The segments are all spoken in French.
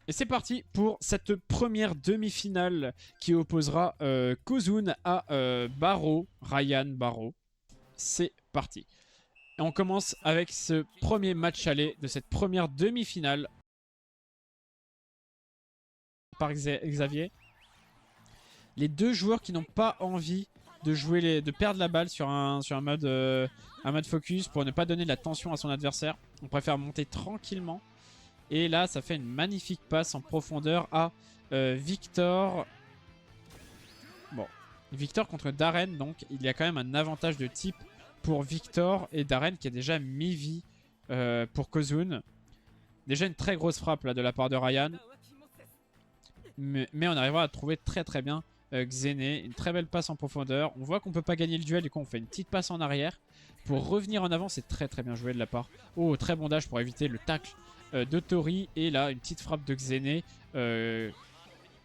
Et c'est parti pour cette première demi-finale qui opposera Kozun à Ryan Barrow. C'est parti. Et on commence avec ce premier match aller de cette première demi-finale par Xavier. Les deux joueurs qui n'ont pas envie de jouer de perdre la balle sur un mode focus pour ne pas donner de la tension à son adversaire. On préfère monter tranquillement. Et là, ça fait une magnifique passe en profondeur à Victor. Bon, Victor contre Darren, donc il y a quand même un avantage de type pour Victor. Et Darren qui a déjà mis vie pour Kozun. Déjà une très grosse frappe là de la part de Ryan. Mais on arrivera à trouver très très bien Xené. Une très belle passe en profondeur. On voit qu'on peut pas gagner le duel, du coup on fait une petite passe en arrière. Pour revenir en avant, c'est très très bien joué de la part. Oh, très bon dash pour éviter le tacle de Tori. Et là, une petite frappe de Xené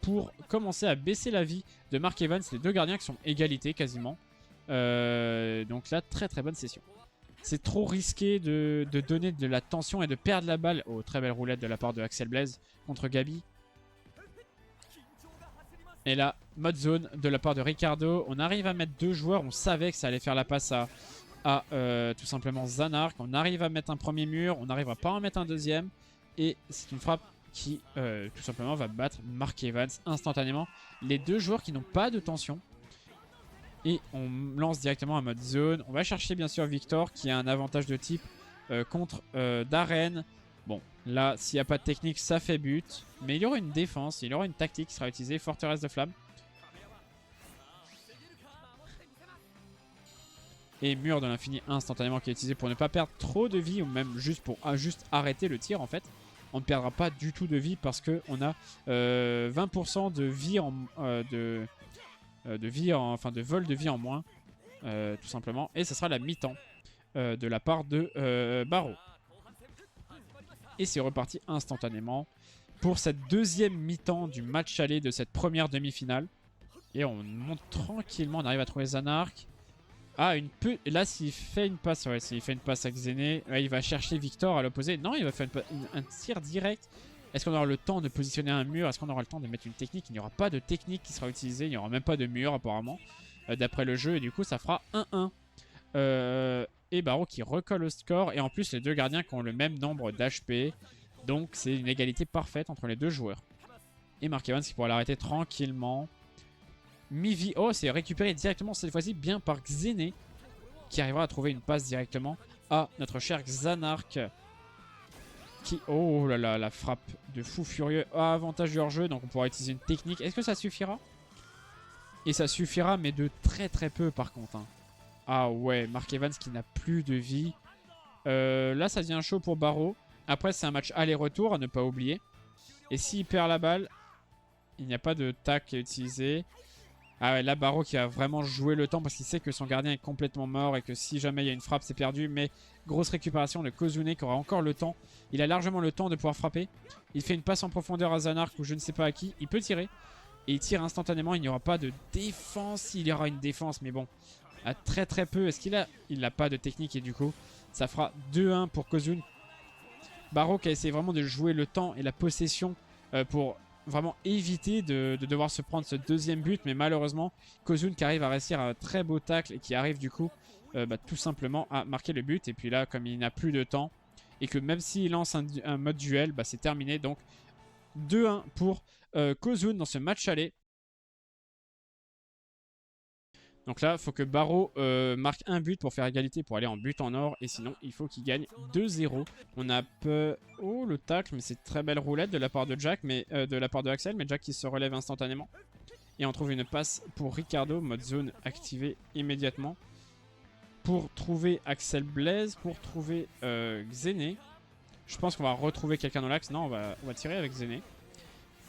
pour commencer à baisser la vie de Mark Evans. Les deux gardiens qui sont égalité quasiment. Donc là, très très bonne session. C'est trop risqué de donner de la tension et de perdre la balle. Oh, très belle roulette de la part de Axel Blaze contre Gabi. Et là, mode zone de la part de Ricardo. On arrive à mettre deux joueurs. On savait que ça allait faire la passe à tout simplement Zanark. On arrive à mettre un premier mur. On n'arrive pas à en mettre un deuxième. Et c'est une frappe qui tout simplement va battre Mark Evans instantanément. Les deux joueurs qui n'ont pas de tension. Et on lance directement un mode zone. On va chercher bien sûr Victor qui a un avantage de type contre Darren. Bon, là, s'il n'y a pas de technique, ça fait but. Mais il y aura une défense, il y aura une tactique qui sera utilisée. Forteresse de flamme. Et mur de l'infini instantanément qui est utilisé pour ne pas perdre trop de vie. Ou même juste pour arrêter le tir en fait. On ne perdra pas du tout de vie parce qu'on a 20% de vie de vol de vie en moins. Tout simplement. Et ce sera la mi-temps de la part de Barrow. Et c'est reparti instantanément pour cette deuxième mi-temps du match aller de cette première demi-finale. Et on monte tranquillement, on arrive à trouver Zanark. Ah, là s'il fait une passe, ouais, s'il fait une passe à Xené, il va chercher Victor à l'opposé. Non, il va faire un tir direct. Est-ce qu'on aura le temps de positionner un mur? Est-ce qu'on aura le temps de mettre une technique? Il n'y aura pas de technique qui sera utilisée, il n'y aura même pas de mur apparemment, d'après le jeu. Et du coup, ça fera 1-1. Et Barrow qui recolle au score. Et en plus, les deux gardiens qui ont le même nombre d'HP. Donc, c'est une égalité parfaite entre les deux joueurs. Et Mark Evans qui pourra l'arrêter tranquillement. Mivi. Oh, c'est récupéré directement cette fois-ci bien par Xené. Qui arrivera à trouver une passe directement à notre cher Zanark. Qui... Oh là là, la frappe de fou furieux. Avantage du hors-jeu. Donc, on pourra utiliser une technique. Est-ce que ça suffira? Et ça suffira, mais de très très peu par contre. Hein. Ah ouais, Mark Evans qui n'a plus de vie. Là, ça devient chaud pour Barrow. Après, c'est un match aller-retour à ne pas oublier. Et s'il perd la balle, il n'y a pas de tac à utiliser. Ah ouais, là, Barrow qui a vraiment joué le temps parce qu'il sait que son gardien est complètement mort et que si jamais il y a une frappe, c'est perdu. Mais grosse récupération de Kozune qui aura encore le temps. Il a largement le temps de pouvoir frapper. Il fait une passe en profondeur à Zanark ou je ne sais pas à qui. Il peut tirer. Et il tire instantanément. Il n'y aura pas de défense. Il y aura une défense, mais bon. À très très peu. Est-ce qu'il a... Il n'a pas de technique et du coup, ça fera 2-1 pour Kozun. Barrow qui a essayé vraiment de jouer le temps et la possession pour vraiment éviter de devoir se prendre ce deuxième but. Mais malheureusement, Kozun qui arrive à réussir un très beau tacle et qui arrive du coup tout simplement à marquer le but. Et puis là, comme il n'a plus de temps et que même s'il lance un mode duel, c'est terminé. Donc 2-1 pour Kozun dans ce match aller. Donc là, il faut que Barrow marque un but pour faire égalité pour aller en but en or. Et sinon, il faut qu'il gagne 2-0. On a peu... Oh, le tacle, mais c'est très belle roulette de la part de Jack, mais de la part de Axel. Mais Jack qui se relève instantanément. Et on trouve une passe pour Ricardo, mode zone activé immédiatement. Pour trouver Axel Blaze, pour trouver Xené. Je pense qu'on va retrouver quelqu'un dans l'axe. Non, on va tirer avec Xené.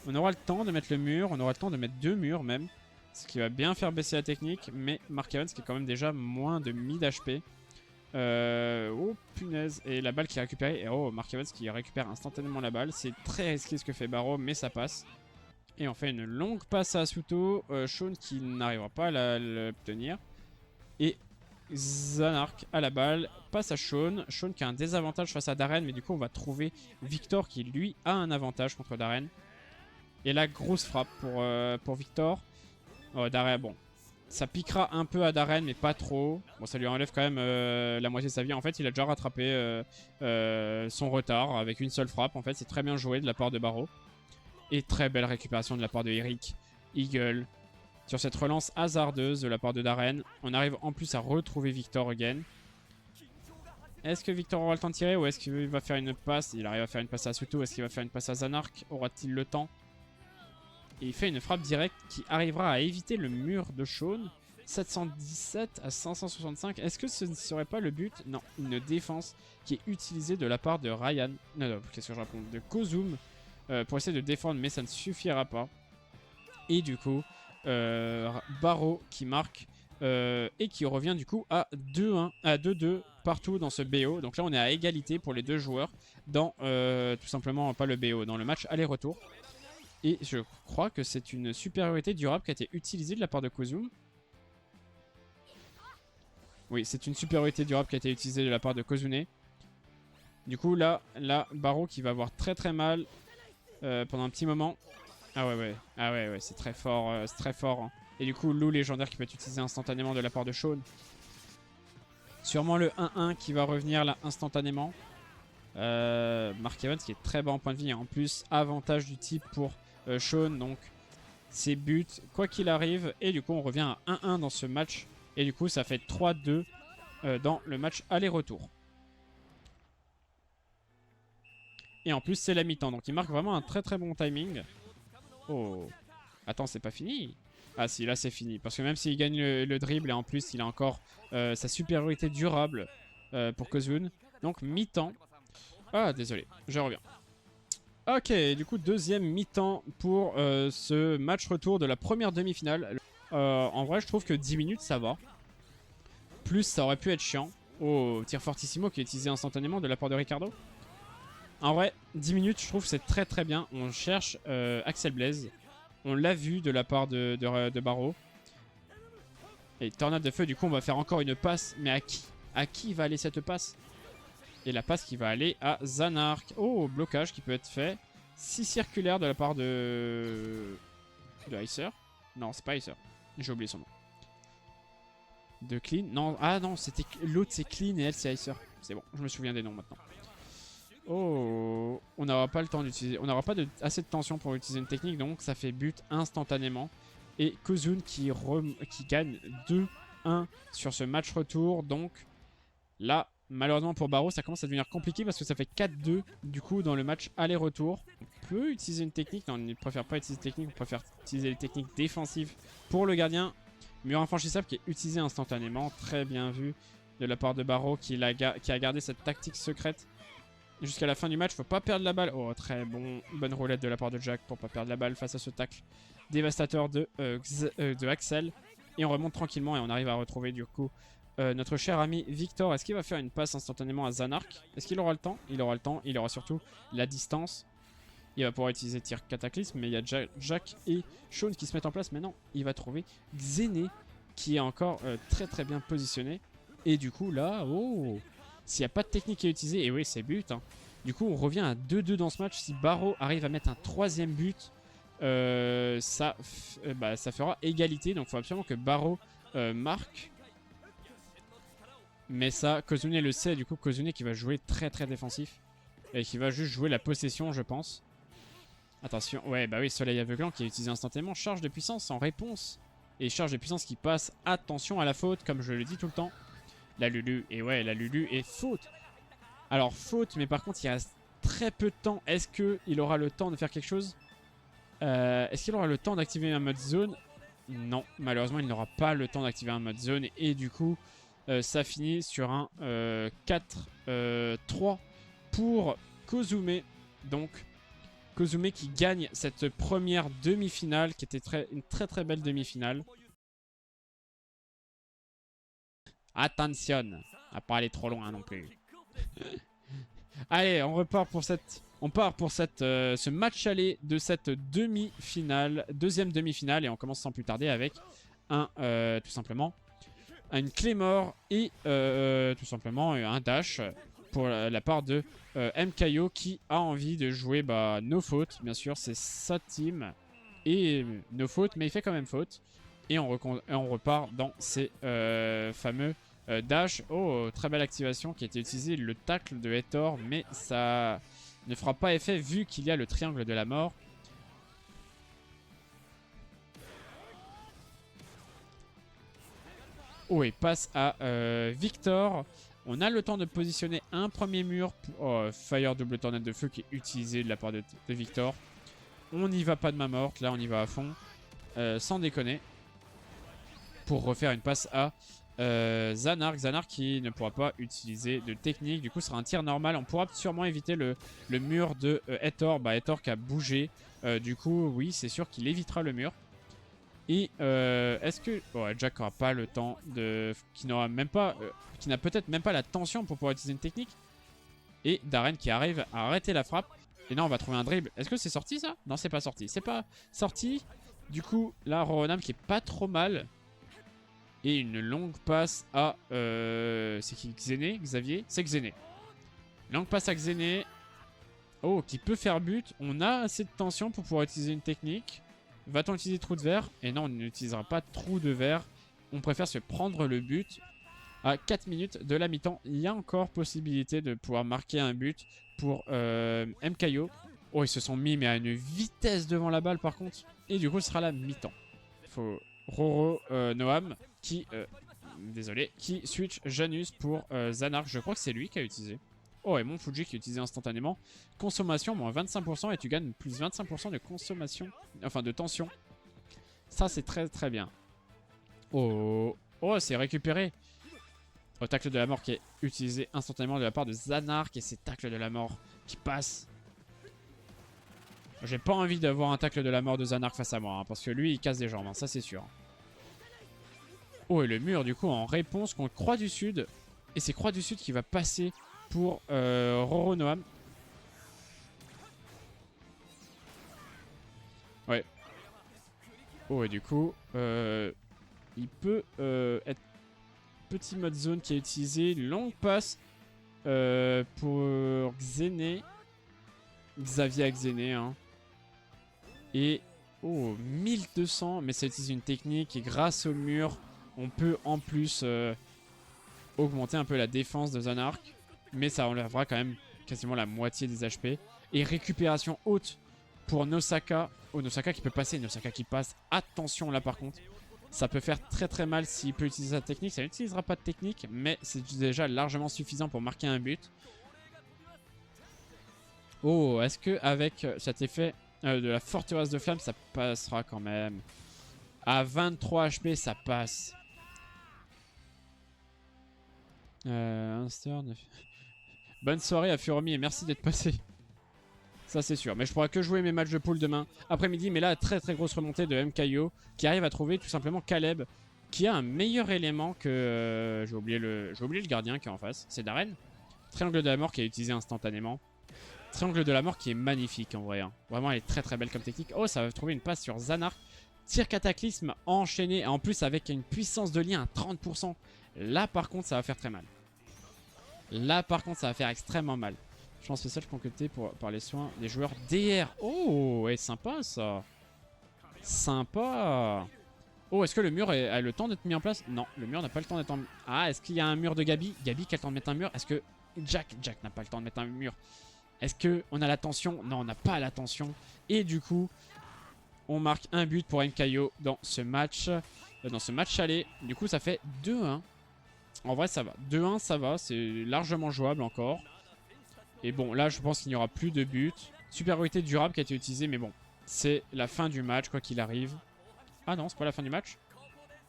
On aura le temps de mettre le mur, on aura le temps de mettre 2 murs même. Ce qui va bien faire baisser la technique. Mais Mark Evans qui est quand même déjà moins de 1000 HP. Oh punaise. Et la balle qui est récupérée. Et oh, Mark Evans qui récupère instantanément la balle. C'est très risqué ce que fait Barrow, mais ça passe. Et on fait une longue passe à Asuto. Sean qui n'arrivera pas à l'obtenir. Et Zanark à la balle, passe à Shawn. Shawn qui a un désavantage face à Darren, mais du coup on va trouver Victor qui lui a un avantage contre Darren. Et la grosse frappe pour Victor. Oh, Darren, bon, ça piquera un peu à Darren, mais pas trop. Bon, ça lui enlève quand même la moitié de sa vie. En fait, il a déjà rattrapé son retard avec une seule frappe. En fait, c'est très bien joué de la part de Barreau. Et très belle récupération de la part de Eric. Eagle. Sur cette relance hasardeuse de la part de Darren. On arrive en plus à retrouver Victor again. Est-ce que Victor aura le temps de tirer ou est-ce qu'il va faire une passe? Il arrive à faire une passe à Asuto. Est-ce qu'il va faire une passe à Zanark? Aura-t-il le temps? Et il fait une frappe directe qui arrivera à éviter le mur de Shawn. 717 à 565. Est-ce que ce ne serait pas le but? Non, une défense qui est utilisée de la part de Ryan. Non, qu'est-ce que je raconte? De Kozum pour essayer de défendre, mais ça ne suffira pas. Et du coup, Barreau qui marque et qui revient du coup à 2-1, à 2-2 partout dans ce BO. Donc là, on est à égalité pour les deux joueurs dans tout simplement pas le BO, dans le match aller-retour. Et je crois que c'est une supériorité durable qui a été utilisée de la part de Kozum. Oui, c'est une supériorité durable qui a été utilisée de la part de Kozune. Du coup, là, Barreau qui va avoir très très mal pendant un petit moment. Ah ouais, c'est très fort, c'est très fort. Hein. Et du coup, loup légendaire qui peut être utilisé instantanément de la part de Shawn. Sûrement le 1-1 qui va revenir là instantanément. Mark Evans qui est très bas en point de vie. En plus, avantage du type pour Shawn. Donc, ses buts, quoi qu'il arrive. Et du coup, on revient à 1-1 dans ce match. Et du coup, ça fait 3-2 dans le match aller-retour. Et en plus, c'est la mi-temps. Donc, il marque vraiment un très très bon timing. Oh. Attends, c'est pas fini? Ah si, là c'est fini. Parce que même s'il gagne le dribble, et en plus, il a encore sa supériorité durable pour Kozun. Donc, mi-temps. Ah, désolé, je reviens. Ok, du coup, deuxième mi-temps pour ce match retour de la première demi-finale. En vrai, je trouve que 10 minutes, ça va. Plus, ça aurait pu être chiant. Oh, tir fortissimo qui est utilisé instantanément de la part de Ricardo. En vrai, 10 minutes, je trouve que c'est très très bien. On cherche Axel Blaze. On l'a vu de la part de Barreau. Et tornade de feu, du coup, on va faire encore une passe. Mais à qui? À qui va aller cette passe? Et la passe qui va aller à Zanark. Oh, blocage qui peut être fait. 6 circulaires de la part de Icer. Non, c'est pas Icer. J'ai oublié son nom. De Clean. Non, ah non, c'était l'autre c'est Clean et elle c'est Icer. C'est bon, je me souviens des noms maintenant. Oh, on n'aura pas le temps d'utiliser. On n'aura pas assez de tension pour utiliser une technique, donc ça fait but instantanément. Et Kozun qui gagne 2-1 sur ce match retour. Donc là, malheureusement pour Barreau, ça commence à devenir compliqué parce que ça fait 4-2 du coup dans le match aller-retour. On peut utiliser une technique. Non, on ne préfère pas utiliser une technique, on préfère utiliser les techniques défensives pour le gardien. Mur infranchissable qui est utilisé instantanément. Très bien vu de la part de Barreau qui a gardé cette tactique secrète jusqu'à la fin du match. Faut pas perdre la balle. Oh, très bonne roulette de la part de Jack pour pas perdre la balle face à ce tacle dévastateur de Axel. Et on remonte tranquillement et on arrive à retrouver du coup notre cher ami Victor. Est-ce qu'il va faire une passe instantanément à Zanark? Est-ce qu'il aura le temps? Il aura le temps. Il aura surtout la distance. Il va pouvoir utiliser tir cataclysme. Mais il y a Jack et Shawn qui se mettent en place. Mais non, il va trouver Xené qui est encore très très bien positionné. Et du coup là, oh, s'il n'y a pas de technique à utiliser, et oui c'est but, hein. Du coup on revient à 2-2 dans ce match. Si Barreau arrive à mettre un troisième but, ça fera égalité. Donc il faut absolument que Barreau marque. Mais ça, Kozune le sait. Du coup Kozune qui va jouer très très défensif. Et qui va juste jouer la possession je pense. Attention, ouais bah oui, soleil aveuglant qui est utilisé instantanément. Charge de puissance en réponse. Et charge de puissance qui passe. Attention à la faute comme je le dis tout le temps. La Lulu, et ouais, la Lulu est faute. Alors, faute, mais par contre, il reste très peu de temps. Est-ce qu'il aura le temps de faire quelque chose? Est-ce qu'il aura le temps d'activer un mode zone? Non, malheureusement, il n'aura pas le temps d'activer un mode zone. Et du coup, ça finit sur un 4-3 pour Kozune. Donc, Kozune qui gagne cette première demi-finale, qui était une très très belle demi-finale. Attention, à pas aller trop loin non plus. Allez, on repart pour ce match aller de cette demi-finale, deuxième demi-finale, et on commence sans plus tarder avec tout simplement une Claymore et tout simplement un dash pour la part de MKO qui a envie de jouer no faute. Bien sûr, c'est sa team et no faute, mais il fait quand même faute. Et on repart dans ces fameux dash. Oh, très belle activation qui a été utilisée, le tacle de Hathor, mais ça ne fera pas effet vu qu'il y a le triangle de la mort. Oh, et passe à Victor. On a le temps de positionner un premier mur pour Fire double tornade de feu qui est utilisé de la part de Victor. On n'y va pas de main morte, là on y va à fond, sans déconner. Pour refaire une passe à Zanark. Zanark qui ne pourra pas utiliser de technique, du coup ce sera un tir normal. On pourra sûrement éviter le mur de Hathor. Hathor qui a bougé, du coup oui c'est sûr qu'il évitera le mur. Et est-ce que Jack n'aura pas le temps de... qui n'aura même pas... qui n'a peut-être même pas la tension pour pouvoir utiliser une technique. Et Darren qui arrive à arrêter la frappe. Et là on va trouver un dribble. Est-ce que c'est sorti ça? Non, c'est pas sorti. C'est pas sorti. Du coup là Roronam qui est pas trop mal. Et une longue passe à... c'est qui? Xéné? Xavier? C'est Xéné. Longue passe à Xéné. Oh, qui peut faire but. On a assez de tension pour pouvoir utiliser une technique. Va-t-on utiliser trou de verre? Et non, on n'utilisera pas trou de verre. On préfère se prendre le but. À 4 minutes de la mi-temps, il y a encore possibilité de pouvoir marquer un but pour MKO. Oh, ils se sont mis mais à une vitesse devant la balle par contre. Et du coup, ce sera la mi-temps. Il faut Roro Noam qui... désolé. Qui switch Janus pour Zanark. Je crois que c'est lui qui a utilisé. Oh, et mon Fuji qui est utilisé instantanément. Consommation, moins 25% et tu gagnes plus 25% de consommation. Enfin, de tension. Ça, c'est très très bien. Oh, oh c'est récupéré. Oh, tacle de la mort qui est utilisé instantanément de la part de Zanark. Et c'est tacle de la mort qui passe. J'ai pas envie d'avoir un tacle de la mort de Zanark face à moi. Hein, parce que lui, il casse des jambes. Hein, ça, c'est sûr. Oh, et le mur, du coup, en réponse contre Croix du Sud. Et c'est Croix du Sud qui va passer pour Roro Noam. Ouais. Oh, et du coup, il peut être petit mode zone qui a utilisé une longue passe pour Xéné. Xavier à Xéné. Hein. Et, oh, 1200. Mais ça utilise une technique et grâce au mur, on peut en plus augmenter un peu la défense de Zanark. Mais ça enlèvera quand même quasiment la moitié des HP. Et récupération haute pour Nosaka. Oh, Nosaka qui peut passer. Nosaka qui passe. Attention là par contre. Ça peut faire très très mal s'il peut utiliser sa technique. Ça n'utilisera pas de technique. Mais c'est déjà largement suffisant pour marquer un but. Oh, est-ce que avec cet effet de la forteresse de flamme, ça passera quand même? À 23 HP, ça passe. Bonne soirée à Furomi et merci d'être passé. Ça c'est sûr, mais je pourrai que jouer mes matchs de poule demain après-midi. Mais là, très très grosse remontée de MKO qui arrive à trouver tout simplement Caleb qui a un meilleur élément que... j'ai oublié le gardien qui est en face, c'est Darren. Triangle de la mort qui est utilisé instantanément. Triangle de la mort qui est magnifique en vrai. Hein. Vraiment, elle est très très belle comme technique. Oh, ça va trouver une passe sur Zanark. Tir cataclysme enchaîné, en plus avec une puissance de lien à 30%. Là par contre, ça va faire très mal. Là par contre, ça va faire extrêmement mal. Chance spéciale concoctée par les soins des joueurs DR. Oh, ouais, sympa ça. Sympa. Oh, est-ce que le mur a le temps d'être mis en place? Non, le mur n'a pas le temps d'être en... Ah, est-ce qu'il y a un mur de Gabi? Gabi qui a le temps de mettre un mur? Est-ce que Jack n'a pas le temps de mettre un mur? Est-ce qu'on a la tension? Non, on n'a pas la tension. Et du coup, on marque un but pour MKO dans ce match aller. Du coup, ça fait 2-1. En vrai, ça va. 2-1, ça va. C'est largement jouable encore. Et bon, là, je pense qu'il n'y aura plus de but. Supériorité durable qui a été utilisée, mais bon. C'est la fin du match, quoi qu'il arrive. Ah non, c'est pas la fin du match?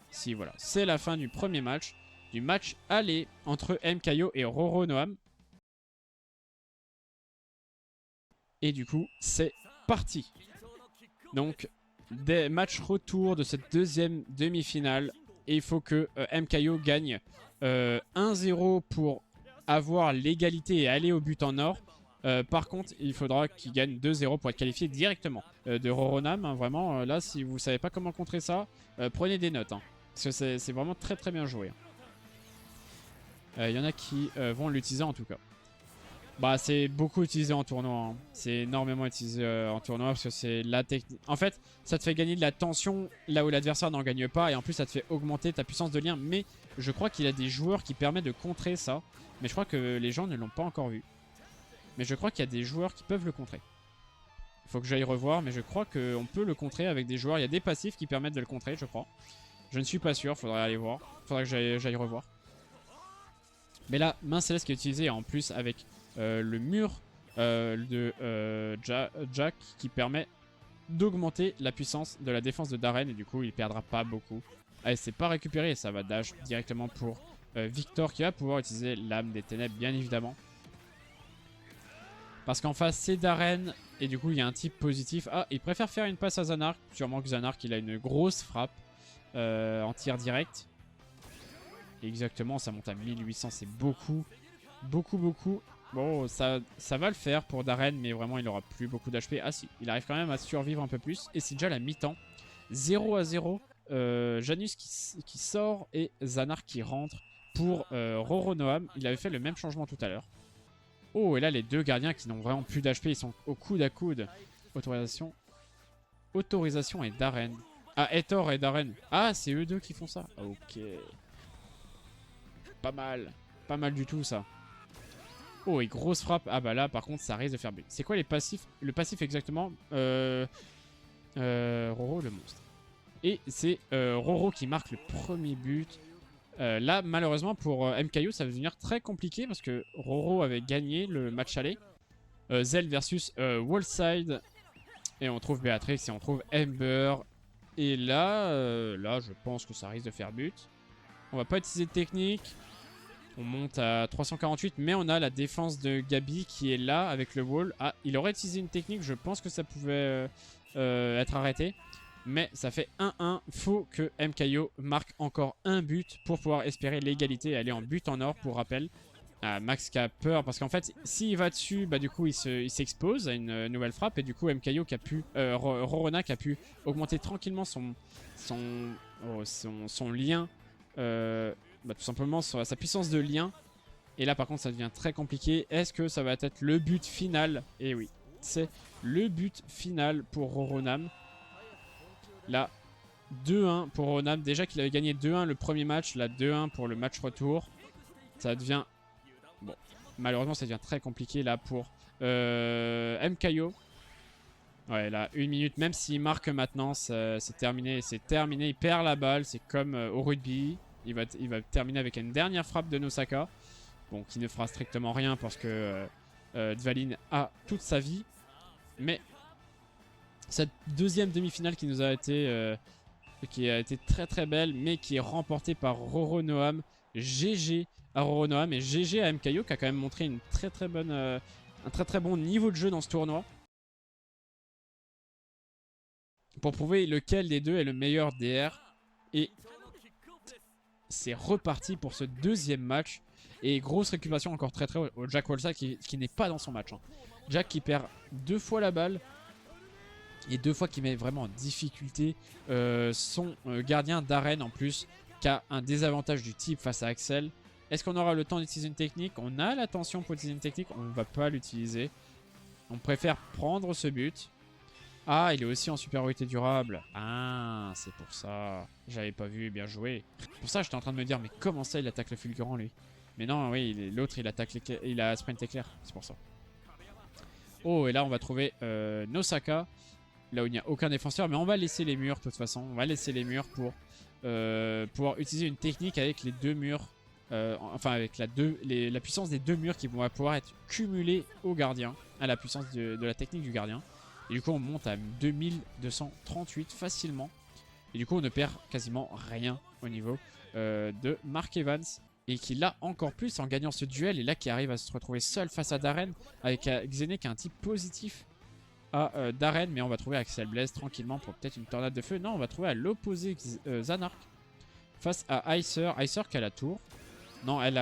Si, voilà. C'est la fin du premier match. Du match aller entre MKO et Roro Noam. Et du coup, c'est parti. Donc, des matchs retour de cette deuxième demi-finale. Et il faut que MKO gagne 1-0 pour avoir l'égalité et aller au but en or. Par contre, il faudra qu'il gagne 2-0 pour être qualifié directement de Roronam. Hein, vraiment, là, si vous savez pas comment contrer ça, prenez des notes. Hein, parce que c'est vraiment très très bien joué. Hein. Il y en a qui vont l'utiliser en tout cas. Bah, c'est beaucoup utilisé en tournoi. Hein. C'est énormément utilisé en tournoi parce que c'est la technique. En fait, ça te fait gagner de la tension là où l'adversaire n'en gagne pas. Et en plus, ça te fait augmenter ta puissance de lien. Mais je crois qu'il y a des joueurs qui permettent de contrer ça. Mais je crois que les gens ne l'ont pas encore vu. Mais je crois qu'il y a des joueurs qui peuvent le contrer. Il faut que j'aille revoir. Mais je crois qu'on peut le contrer avec des joueurs. Il y a des passifs qui permettent de le contrer, je crois. Je ne suis pas sûr. Faudrait aller voir. Faudrait que j'aille revoir. Mais là, main céleste qui est utilisée en plus avec le mur de Jack qui permet d'augmenter la puissance de la défense de Darren et du coup il perdra pas beaucoup. Allez, c'est pas récupéré et ça va dash directement pour Victor qui va pouvoir utiliser l'âme des ténèbres bien évidemment. Parce qu'en face c'est Darren et du coup il y a un type positif. Ah, il préfère faire une passe à Zanark, sûrement que Zanark il a une grosse frappe en tir direct. Exactement, ça monte à 1800, c'est beaucoup. Beaucoup. Bon, ça va le faire pour Darren, mais vraiment, il aura plus beaucoup d'HP. Ah si, il arrive quand même à survivre un peu plus. Et c'est déjà la mi-temps. 0-0. Janus qui sort et Zanark qui rentre pour Roronoam. Il avait fait le même changement tout à l'heure. Oh, et là, les deux gardiens qui n'ont vraiment plus d'HP, ils sont au coude à coude. Autorisation et Darren. Ah, Etor et Darren. Ah, c'est eux deux qui font ça. Ok. Pas mal. Pas mal du tout, ça. Oh, et grosse frappe. Ah bah là, par contre, ça risque de faire but. C'est quoi les passifs? Le passif exactement Roro, le monstre. Et c'est Roro qui marque le premier but. Là, malheureusement, pour MKO, ça va devenir très compliqué parce que Roro avait gagné le match aller. Zell versus Wallside. Et on trouve Béatrix et on trouve Ember. Et là, je pense que ça risque de faire but. On va pas utiliser de technique. On monte à 348, mais on a la défense de Gabi qui est là avec le wall. Ah, il aurait utilisé une technique, je pense que ça pouvait être arrêté. Mais ça fait 1-1. Faut que MKO marque encore un but pour pouvoir espérer l'égalité et aller en but en or, pour rappel. Max qui a peur, parce qu'en fait, s'il va dessus, bah du coup, il s'expose à une nouvelle frappe. Et du coup, MKO qui a pu, Rorona qui a pu augmenter tranquillement son lien. Bah, tout simplement sur sa puissance de lien. Et là par contre ça devient très compliqué. Est-ce que ça va être le but final? Et oui, c'est le but final pour Roronam. Là 2-1 pour Roronam. Déjà qu'il avait gagné 2-1 le premier match. Là 2-1 pour le match retour. Ça devient... Bon, malheureusement ça devient très compliqué là pour MKO. Ouais, là 1 minute. Même s'il marque maintenant, c'est terminé. C'est terminé, il perd la balle. C'est comme au rugby. Il va terminer avec une dernière frappe de Nosaka. Bon, qui ne fera strictement rien parce que Dvalin a toute sa vie. Mais cette deuxième demi-finale qui nous a été très très belle, mais qui est remportée par Roronoam. GG à Roronoam et GG à MKO qui a quand même montré une très très bonne, un très très bon niveau de jeu dans ce tournoi. Pour prouver lequel des deux est le meilleur DR. Et c'est reparti pour ce deuxième match. Et grosse récupération encore très très haut au Jack Wallside qui n'est pas dans son match. Hein. Jack qui perd 2 fois la balle. Et 2 fois qui met vraiment en difficulté son gardien Darren en plus. Qui a un désavantage du type face à Axel. Est-ce qu'on aura le temps d'utiliser une technique? On a l'attention pour utiliser une technique. On ne va pas l'utiliser. On préfère prendre ce but. Ah, il est aussi en supériorité durable. Ah, c'est pour ça. J'avais pas vu, bien joué. Pour ça, j'étais en train de me dire, mais comment ça, il attaque le fulgurant, lui? Mais non, oui, l'autre, il a sprint éclair. C'est pour ça. Oh, et là, on va trouver Nosaka. Là où il n'y a aucun défenseur. Mais on va laisser les murs, de toute façon. On va laisser les murs pour pouvoir utiliser une technique avec les deux murs. Enfin, avec la puissance des deux murs qui vont pouvoir être cumulés au gardien. À la puissance de la technique du gardien. Et du coup on monte à 2238 facilement. Et du coup on ne perd quasiment rien au niveau de Mark Evans. Et qui l'a encore plus en gagnant ce duel. Et là qui arrive à se retrouver seul face à Darren. Avec Xené qui a un type positif à Darren. Mais on va trouver Axel Blaze tranquillement pour peut-être une tornade de feu. Non, on va trouver à l'opposé Zanark. Face à Icer. Icer qui a la tour. Non, elle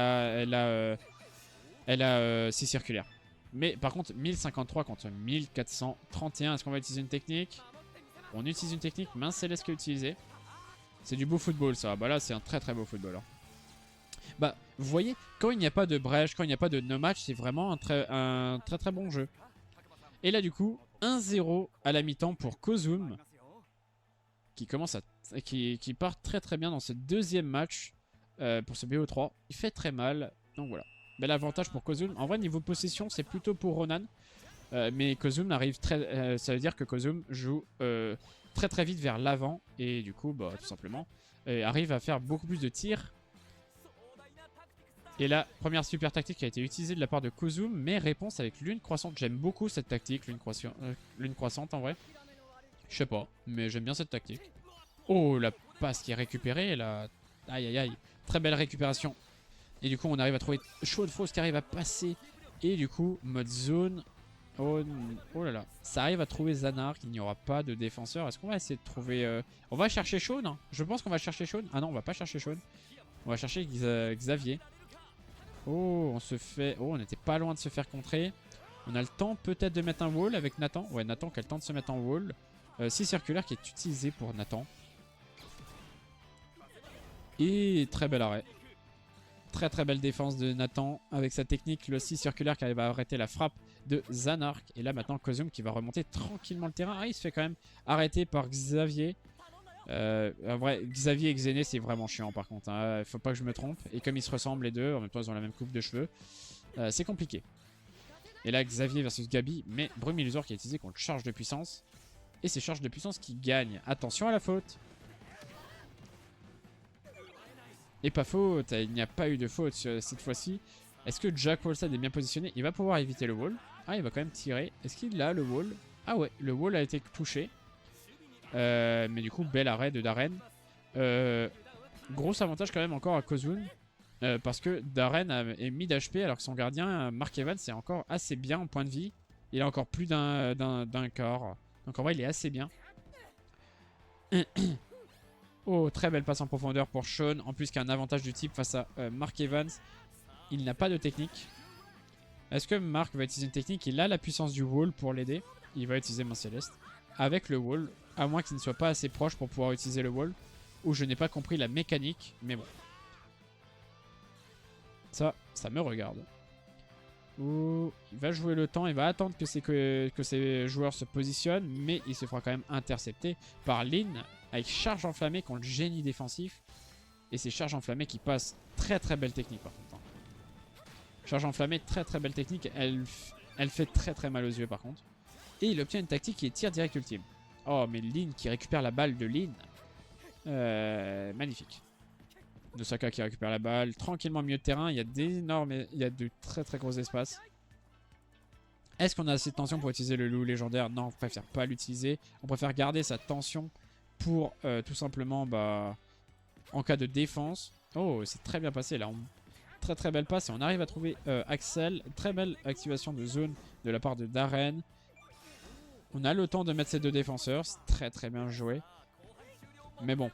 a 6 circulaires. Mais par contre, 1053 contre 1431. Est-ce qu'on va utiliser une technique? On utilise une technique. Main céleste qui est utilisée. C'est du beau football, ça. Bah là, c'est un très très beau football. Hein. Bah, vous voyez, quand il n'y a pas de brèche, quand il n'y a pas de no match, c'est vraiment un très très bon jeu. Et là, du coup, 1-0 à la mi-temps pour Kozum, qui commence qui part très très bien dans ce deuxième match pour ce BO3. Il fait très mal, donc voilà. Bel avantage pour Kozum. En vrai, niveau possession, c'est plutôt pour Ronan. Mais Kozum arrive très... ça veut dire que Kozum joue très très vite vers l'avant. Et du coup, bah, tout simplement, arrive à faire beaucoup plus de tirs. Et la première super tactique qui a été utilisée de la part de Kozum, mais réponse avec lune croissante. J'aime beaucoup cette tactique, lune croissante en vrai. Je sais pas, mais j'aime bien cette tactique. Oh, la passe qui est récupérée, là. Aïe aïe aïe. Très belle récupération. Et du coup, on arrive à trouver Chaud de Fausse qui arrive à passer. Et du coup, mode zone. Oh, oh là là. Ça arrive à trouver Zanar, qu'il n'y aura pas de défenseur. Est-ce qu'on va essayer de trouver... On va chercher Shawn, hein. Je pense qu'on va chercher Shawn. Ah non, on va pas chercher Shawn. On va chercher Xavier. Oh, on se fait... Oh, on n'était pas loin de se faire contrer. On a le temps peut-être de mettre un wall avec Nathan. Ouais, Nathan qui a le temps de se mettre en wall. 6 circulaire qui est utilisé pour Nathan. Et très bel arrêt. Très très belle défense de Nathan avec sa technique, le 6 circulaire qui va arrêter la frappe de Zanark. Et là maintenant Kozum qui va remonter tranquillement le terrain. Ah, il se fait quand même arrêter par Xavier. En vrai, Xavier et Xené c'est vraiment chiant par contre, hein. Faut pas que je me trompe. Et comme ils se ressemblent les deux, en même temps ils ont la même coupe de cheveux, c'est compliqué. Et là Xavier versus Gabi, mais Brume Illusoire qui est utilisé contre charge de puissance. Et c'est charge de puissance qui gagne. Attention à la faute. Et pas faute, il n'y a pas eu de faute cette fois-ci. Est-ce que Jack Wolstad est bien positionné? Il va pouvoir éviter le wall. Ah, il va quand même tirer. Est-ce qu'il a le wall? Ah ouais, le wall a été touché. Mais du coup, bel arrêt de Darren. Gros avantage quand même encore à Kozun. Parce que Darren est mid HP alors que son gardien, Mark Evans, est encore assez bien en point de vie. Il a encore plus d'un corps. Donc en vrai, il est assez bien. Oh, très belle passe en profondeur pour Shawn. En plus, qu'il y a un avantage du type face à Mark Evans. Il n'a pas de technique. Est-ce que Mark va utiliser une technique? Il a la puissance du wall pour l'aider. Il va utiliser Main Céleste avec le wall. À moins qu'il ne soit pas assez proche pour pouvoir utiliser le wall. Ou je n'ai pas compris la mécanique. Mais bon. Ça me regarde. Ouh, il va jouer le temps. Il va attendre que ses joueurs se positionnent. Mais il se fera quand même intercepter par Lynn. Avec charge enflammée contre le génie défensif. Et c'est charge enflammée qui passe. Très très belle technique par contre. Charge enflammée, très très belle technique. Elle fait très très mal aux yeux par contre. Et il obtient une tactique qui est tir direct ultime. Oh, mais Lynn qui récupère la balle de Lynn. Magnifique. Nosaka qui récupère la balle. Tranquillement au milieu de terrain. Il y a de très très gros espaces. Est-ce qu'on a assez de tension pour utiliser le loup légendaire? Non, on préfère pas l'utiliser. On préfère garder sa tension pour tout simplement en cas de défense. Oh, c'est très bien passé là. Très très belle passe et on arrive à trouver Axel. Très belle activation de zone de la part de Darren. On a le temps de mettre ces deux défenseurs. C'est très très bien joué. Mais bon.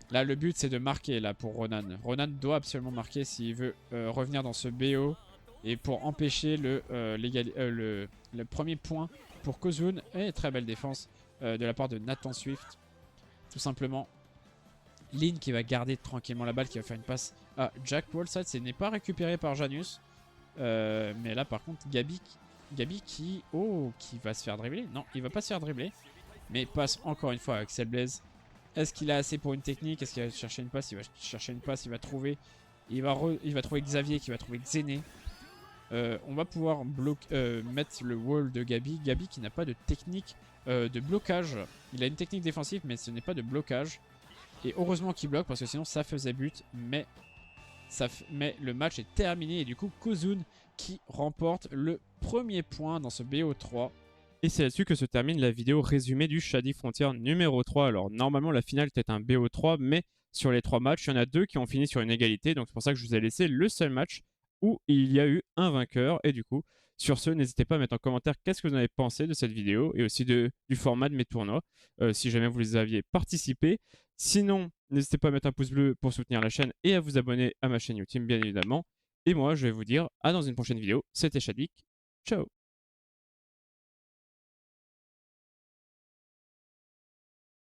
Là le but c'est de marquer là pour Ronan. Ronan doit absolument marquer s'il veut revenir dans ce BO. Et pour empêcher le premier point pour Kozun. Et très belle défense de la part de Nathan Swift. Tout simplement. Lynn qui va garder tranquillement la balle, qui va faire une passe à Jack Wolstad. Ce n'est pas récupéré par Janus. Mais là par contre Gabi qui va se faire dribbler. Non, il va pas se faire dribbler. Mais passe encore une fois à Axel Blaze. Est-ce qu'il a assez pour une technique? Est-ce qu'il va chercher une passe? Il va chercher une passe, il va trouver. Il va trouver Xavier qui va trouver Xené. On va pouvoir mettre le wall de Gabi. Gabi qui n'a pas de technique de blocage. Il a une technique défensive mais ce n'est pas de blocage. Et heureusement qu'il bloque parce que sinon ça faisait but. Mais le match est terminé et du coup Kozun qui remporte le premier point dans ce BO3. Et c'est là-dessus que se termine la vidéo résumée du Shady Frontier numéro 3. Alors normalement la finale était un BO3 mais sur les 3 matchs, il y en a 2 qui ont fini sur une égalité. Donc c'est pour ça que je vous ai laissé le seul match où il y a eu un vainqueur. Et du coup, sur ce, n'hésitez pas à mettre en commentaire qu'est-ce que vous en avez pensé de cette vidéo et aussi du format de mes tournois, si jamais vous les aviez participé. Sinon, n'hésitez pas à mettre un pouce bleu pour soutenir la chaîne et à vous abonner à ma chaîne YouTube, bien évidemment. Et moi, je vais vous dire à dans une prochaine vidéo. C'était Shadik. Ciao!